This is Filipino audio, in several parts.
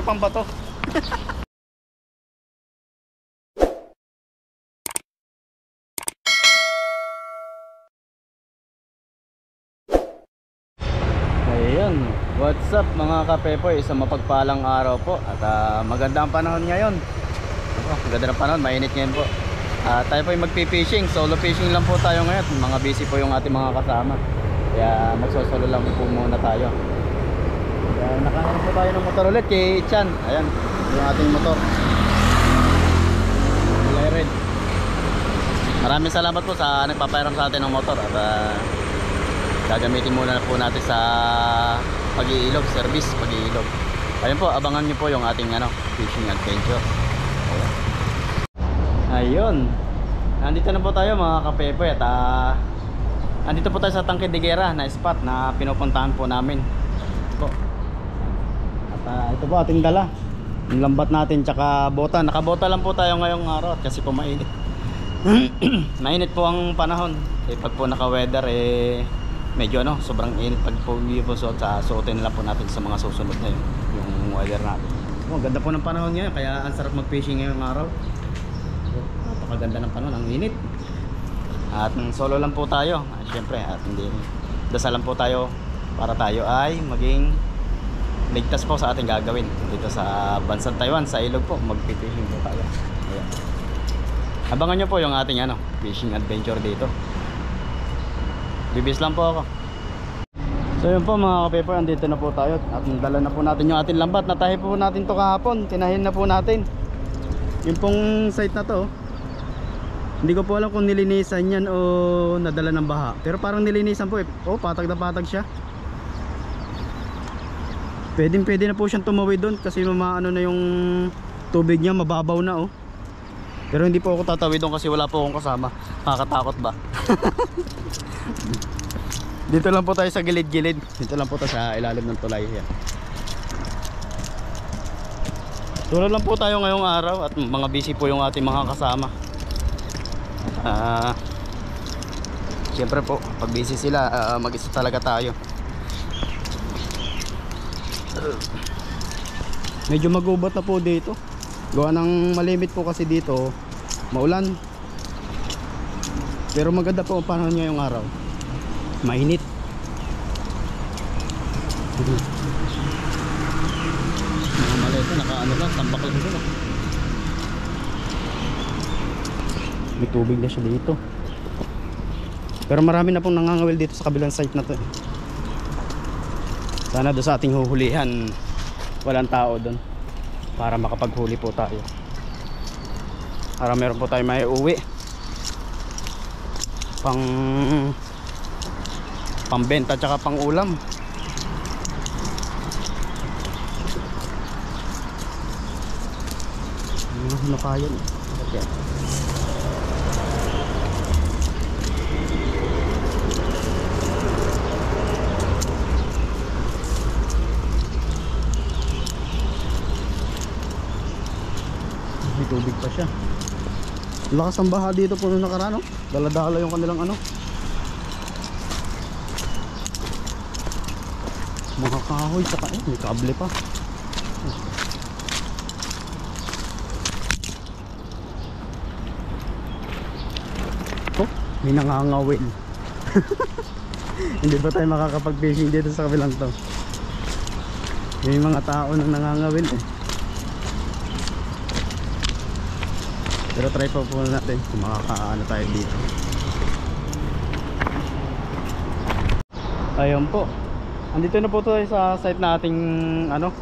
pang bato. Ayan, what's up mga kapepoy, isang mapagpalang araw po at maganda ang panahon ngayon. Maganda ang panahon, mainit ngayon po. Tayo po ay magpipishing, solo fishing lang po tayo ngayon. Mga busy po yung ating mga kasama, kaya magsosolo lang po muna tayo. Kaya nakahanap po tayo ng motor ulit kay Chan. Ayan, yung ating motor kulay red. Maraming salamat po sa nagpapairam sa atin ng motor. At gagamitin muna na po natin sa pag-iilog, service pag-iilog. Ayun po, abangan nyo po yung ating fishing adventure. Ayun, nandito na po tayo mga kapepoy. At nandito po tayo sa Tangke de Guerra na spot na pinupuntahan po namin po. At ito po ating dala, yung lambat natin tsaka bota. Nakabota lang po tayo ngayong araw at kasi po mainit. Mainit po ang panahon. Pag po naka-weather medyo sobrang init. Pag po hindi po suot, suotin lang po natin sa mga susunod na yung weather natin. Ganda po ng panahon ngayon, kaya ang sarap mag-fishing ngayong araw. Napakaganda ng panahon, ang init. At solo lang po tayo, syempre, at hindi dasal lang po tayo para tayo ay maging ligtas po sa ating gagawin dito sa bansang Taiwan, sa ilog po. Mag-fishing po tayo. Ayan. Abangan nyo po yung ating fishing adventure dito. Bibis lang po ako. So yun po mga kapepoy, andito na po tayo at dala na po natin yung ating lambat. Natahi po natin to kahapon, tinahin na po natin yung pong site na to. Hindi ko po alam kung nilinisan yan o nadala ng baha, pero parang nilinisan po patag na patag siya. Pwede na po siyang tumawid doon kasi maano na yung tubig niya, mababaw na Pero hindi po ako tatawid doon kasi wala po akong kasama. Nakakatakot ba? Dito lang po tayo sa gilid-gilid. Dito lang po tayo sa ilalim ng tulay yan. Tulad lang po tayo ngayong araw at mga busy po yung ating mga kasama. Siyempre po, pag busy sila, mag-isa talaga tayo. Medyo mag-ubat na po dito. Gawa ng malimit po kasi dito, maulan. Pero maganda po ang panahon ngayong araw. Mainit. Mga maleta, nakaano lang, tambak lang dito. May tubig na siya dito. Pero marami na pong nangangawil dito sa kabilang site na to. Sana doon sa ating huhulihan walang tao doon, para makapaghuli po tayo, para meron po tayo may uwi pambenta tsaka pang ulam. Ano kaya niya? Okay. May tubig pa siya. Lakas ang baha dito po nung nakaraan, dala-dala yung kanilang mga kahoy, saka may kable pa. May nangangawin. Hindi ba tayo makakapag-fishing dito sa kabilang to? May mga tao nang nangangawin Pero try pa po natin kung makakaano tayo dito. Ayun po, andito na po tayo sa site nating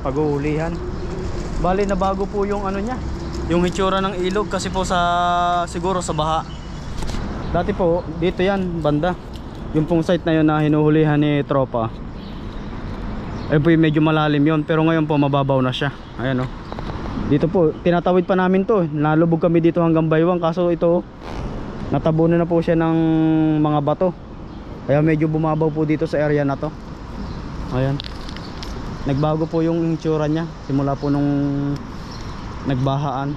paghuhulihan. Bali na bago po yung niya, yung hitsura ng ilog kasi po siguro sa baha. Dati po dito yan banda, yung pong site na yun na hinuhulihan ni tropa. Po medyo malalim yon, pero ngayon po mababaw na siya. Ayan dito po tinatawid pa namin to. Nalubog kami dito hanggang baywang, kaso ito natabunan na po siya ng mga bato, kaya medyo bumabaw po dito sa area na to. Ayan, nagbago po yung itsura niya simula po nung nagbahaan.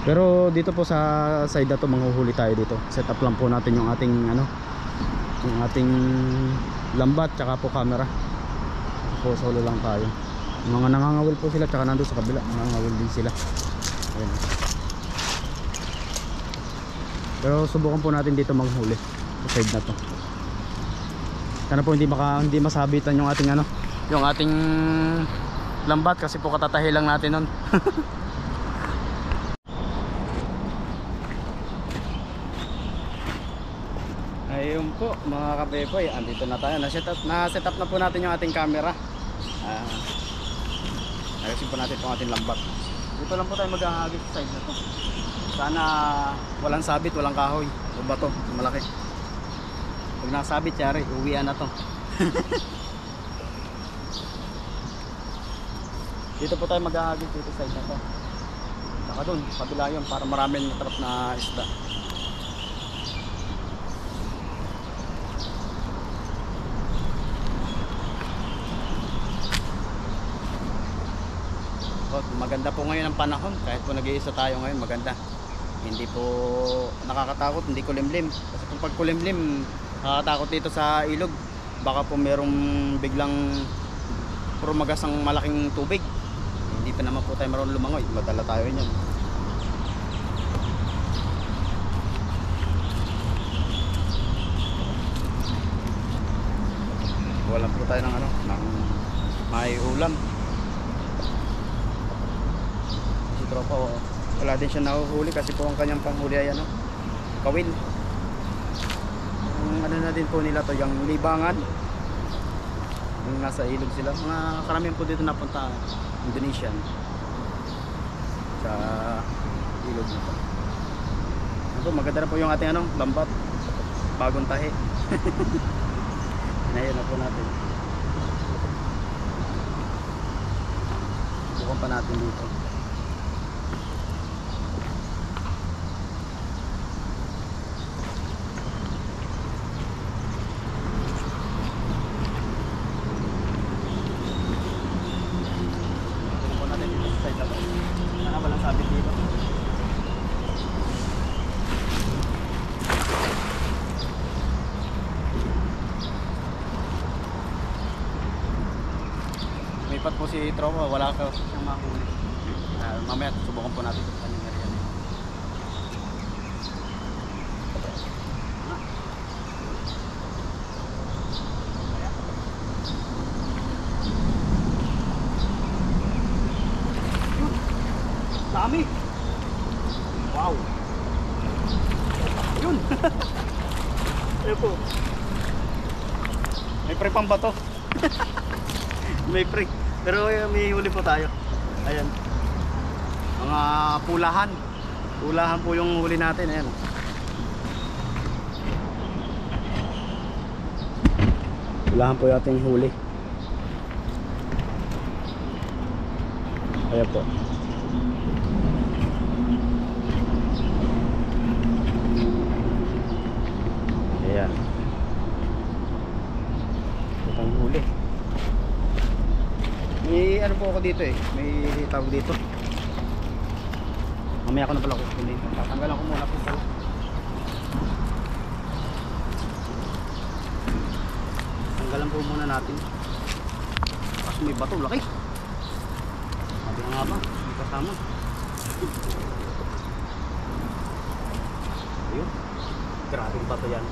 Pero dito po sa side na to manghuhuli tayo dito. Set up lang po natin yung ating yung ating lambat tsaka po camera. Po solo lang tayo. Mga nangangawil po sila, tsaka nandun sa kabila nangangawil din sila. Ayan. Pero subukan po natin dito maghuli sa side na to. Sana po hindi masabitan yung ating ano, yung ating lambat, kasi po katatahi lang natin nun. Ayun po mga kapepoy, andito na tayo. Na-set up na po natin yung ating camera. Ayusin po natin itong ating lambat. Dito lang po tayo mag-ahagis sa side na to. Sana walang sabit, walang kahoy o bato malaki. Pag nasabit, yari, uwian na to. Dito po tayo mag-ahagis dito sa side na to. Saka dun, kabila yun, para maraming matrap na isda. Maganda po ngayon ang panahon, kahit po nag-iisa tayo ngayon, maganda. Hindi po nakakatakot, hindi kulimlim. Kasi kung pag kulimlim, nakakatakot dito sa ilog. Baka po merong biglang magasang malaking tubig. Hindi pa naman po tayo marunong lumangoy, madala tayo niyan. Walang po tayo ng ano, ng may ulam. Tropa, wala din siya nahuhuli kasi po ang kanyang panghuli ay ano, kawil. Ang ano na din po nila to, yung libangan, yung nasa ilog sila. Mga karamihan po dito napunta Indonesian sa ilog na to. Ito, maganda na po yung ating ano, lambat, bagong tahi. Inayon na po natin. Bukan pa natin dito. Walang sabit dito. May pat po si tropa, wala ka siyang mahuli. Mamaya subukan po natin kung anong area. Dami. Wow. Yun. Ayun po. May pre pang bato. May pre. Pero may huli po tayo. Ayan. Mga pulahan. Pulahan po yung huli natin. Ayan. Pulahan po yung ating huli. Ayan po. Ayan. Ito ang huli. May ano po ako dito eh. May tawag dito. Mamaya ako na pala kukunin. Tatanggalan ko muna po pala. Tanggalan po muna natin. Kasi may bato. Laki. Sabi na nga ba? May kasama. Ayun. Grabing bato yan.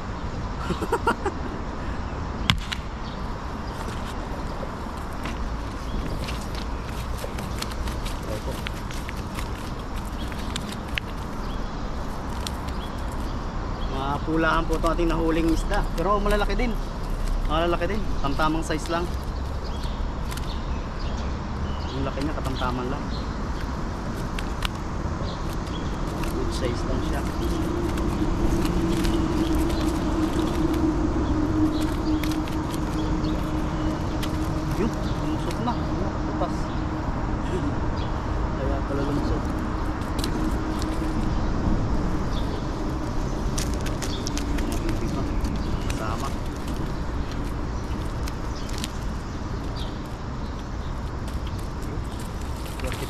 Pulaan po ito ating nahuling isda, pero malalaki din, tamtamang size lang. Yung laki niya katamtaman lang, good size lang siya. Yun, lumusot na, tutas. Kaya pala lumusot.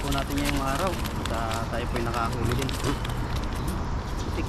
Natin ngayong araw at tayo po'y nakahuli din. Putik.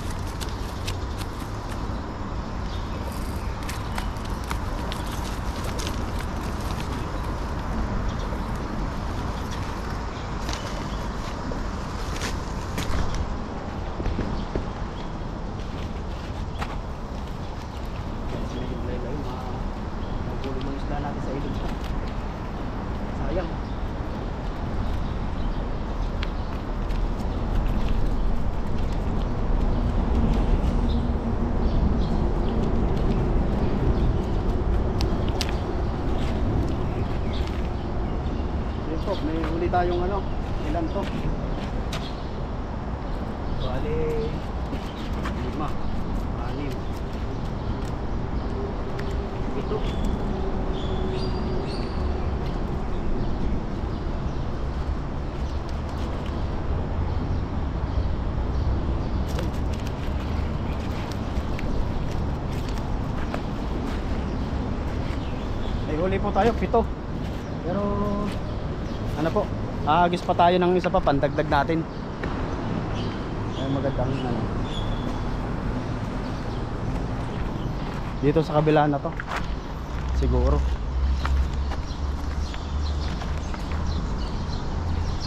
nakahuli tayong ano, ilan to? Bali 5, 6, 7. Huli po tayo, 7. Pero ano po, aagis pa tayo ng isa pa, pandagdag natin. Ay magandang ano. Dito sa kabila na to. Siguro.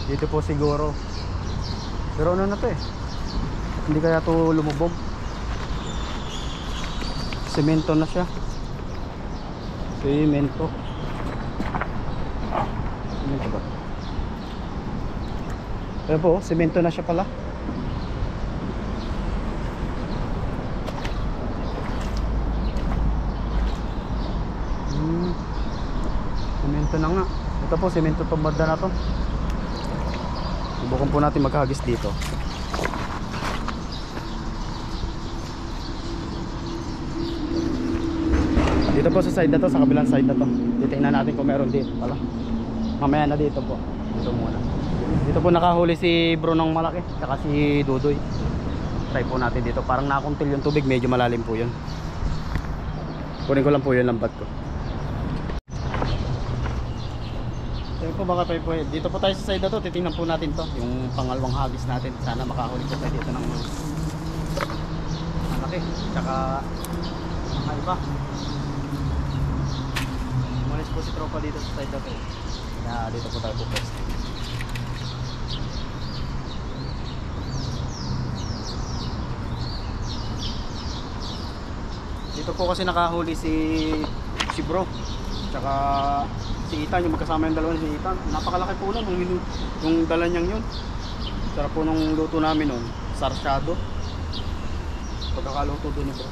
Dito po siguro. Pero ano na to eh. Hindi kaya to lumubog. Semento na siya. Semento. Semento ba? Pero po, semento na siya pala. Semento na nga. Ito po, semento tumada na to. Subukan po natin maghagis dito. Dito po sa side na to, sa kabilang side na to. Titingnan natin kung meron dito pala. Mamaya na dito po. Dito muna. Dito po nakahuli si Brunong malaki, saka si Dudoy. Try po natin dito. Parang nakuntil yung tubig, medyo malalim po yun. Kunin ko lang po yung lambat ko. Dito po baka po. Dito po tayo sa side na to, titingnan po natin to. Yung pangalawang hagis natin. Sana makahuli po tayo dito ng malaki, saka mga iba. Umalis po si tropa dito sa side na to. Kaya dito po tayo po first. Dito po kasi nakahuli si Bro tsaka si Ethan, yung magkasama yung dalawa si Ethan. Napakalaki po nun yung dala niyang yun. Sarap po nung luto namin nun, sarsyado. Pagkakaluto doon ni Bro.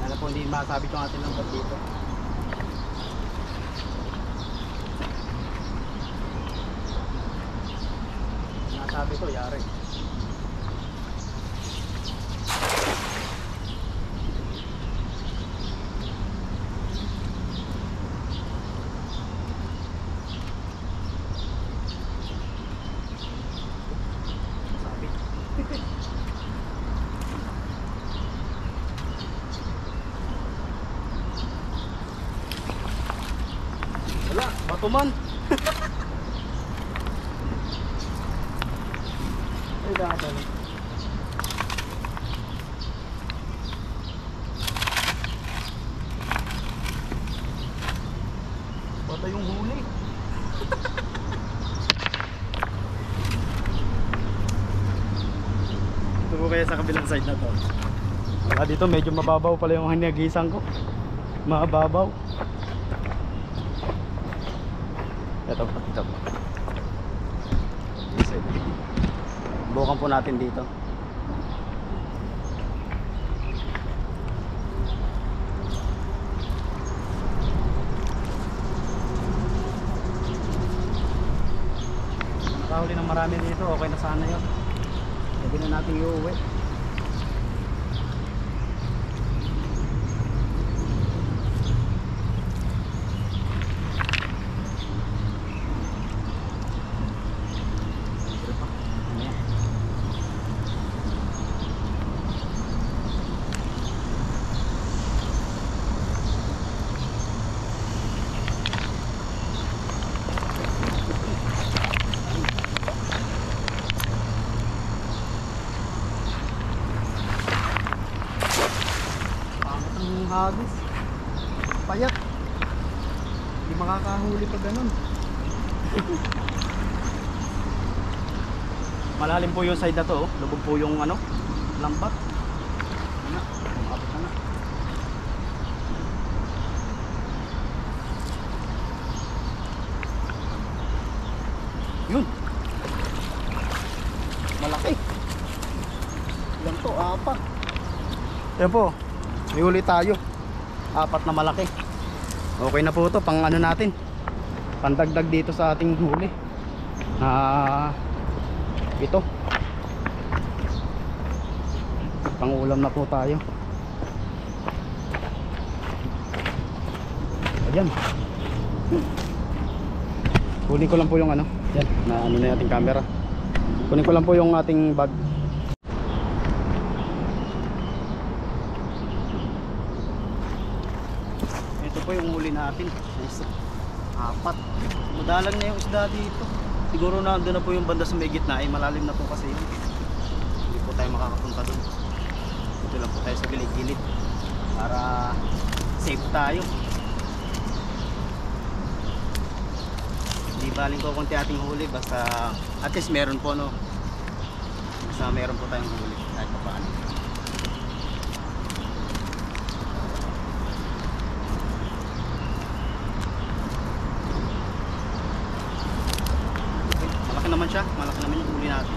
Alam po, hindi masabi itong atin ng dito. Nasabi ko, yari. Sabi. Wala, batuman. Ay, dahil. Bata yung huli. Ito po kaya sa kabilang side na to. Dito medyo mababaw pala yung hinagisan ko. Mababaw. Ito po, ito po. Bukan po natin dito. Nakahuli ng marami dito, okay na sana yun. Pwede na natin iuwi. Hagis. Payat. Hindi makakahuli pa ganun. Malalim po yung side na to, oh. Lubog po yung ano, lambat. Ano, umabot na. Yun. Malaki. Yan po, may huli tayo. 4 na malaki. Okay na po ito, pang ano natin, pandagdag dito sa ating huli. Ito. Pang ulam na po tayo. Ayan. Kunin ko lang po yung ano, yan, na ano na ating camera. Kunin ko lang po yung ating bag. Ito po yung huli natin. 4. Madalang na yung isda dito. Siguro na doon na po yung banda sa may gitna, ay malalim na po kasi yun. Hindi po tayo makakapunta doon. Dito lang po tayo sa gilid-gilid para safe tayo. Hindi baling ko konti ating huli, basta at least meron po, no. Basta meron po tayong huli kahit pa paano. Malaki naman siya, malaki naman yung huli natin.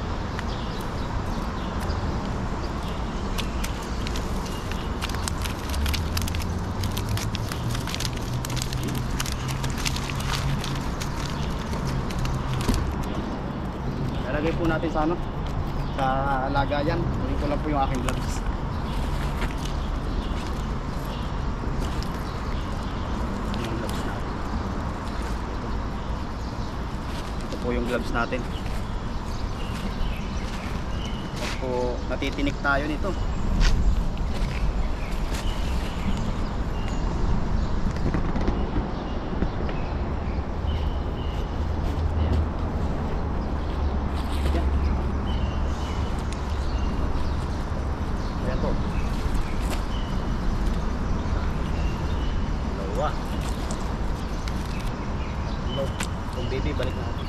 Lalagay po natin sa ano, sa lagayan. Kunin ko lang po yung aking gloves. Yung gloves natin. Ito po yung gloves natin. Tapos po natitinik tayo nito. Ayan po. Dalawa. Kung baby, balik natin.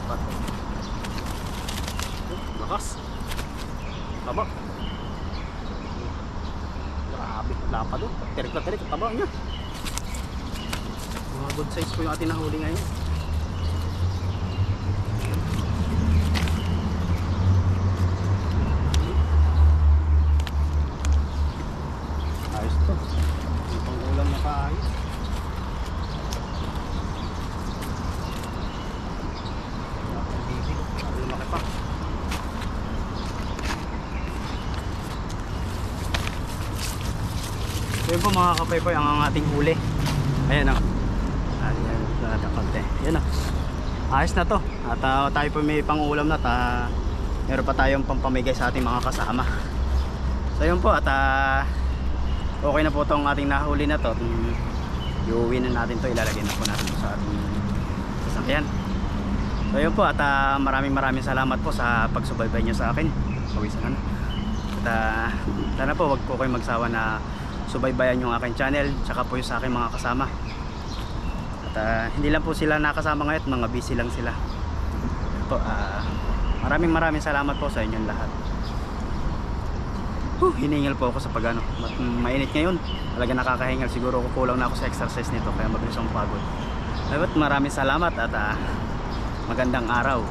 Apat. Lakas. Taba. Grabe, lapad o. Terik na terik, taba niya. Mga good size po yung ating nahuli ngayon. Ayos to. May pang-ulam na kaayos. Lumaki pa. So yun po mga kapaypoy, ang ating huli. Ayan o. Ayan, nada konti. Ayan o. Ayos na to. At tayo po may pang-ulam na. Meron pa tayong pampamigay sa ating mga kasama. So yun po, at okay na po itong ating nahuli na to. Iuwi na natin to, ilalagay na po natin sa ating sasakyan. So yun po, at maraming salamat po sa pagsubaybay nyo sa akin. Pawisan na. At sana po wag po kayo magsawa na subaybayan yung aking channel, tsaka po yung sa aking mga kasama. At hindi lang po sila nakasama ngayon, mga busy lang sila. Yun po, maraming salamat po sa inyong lahat. Hiningal po ako sa pagano. Mainit ngayon. Talaga nakakahingal. Siguro kukulang na ako sa exercise nito. Kaya mabilis akong pagod. Maraming salamat at magandang araw.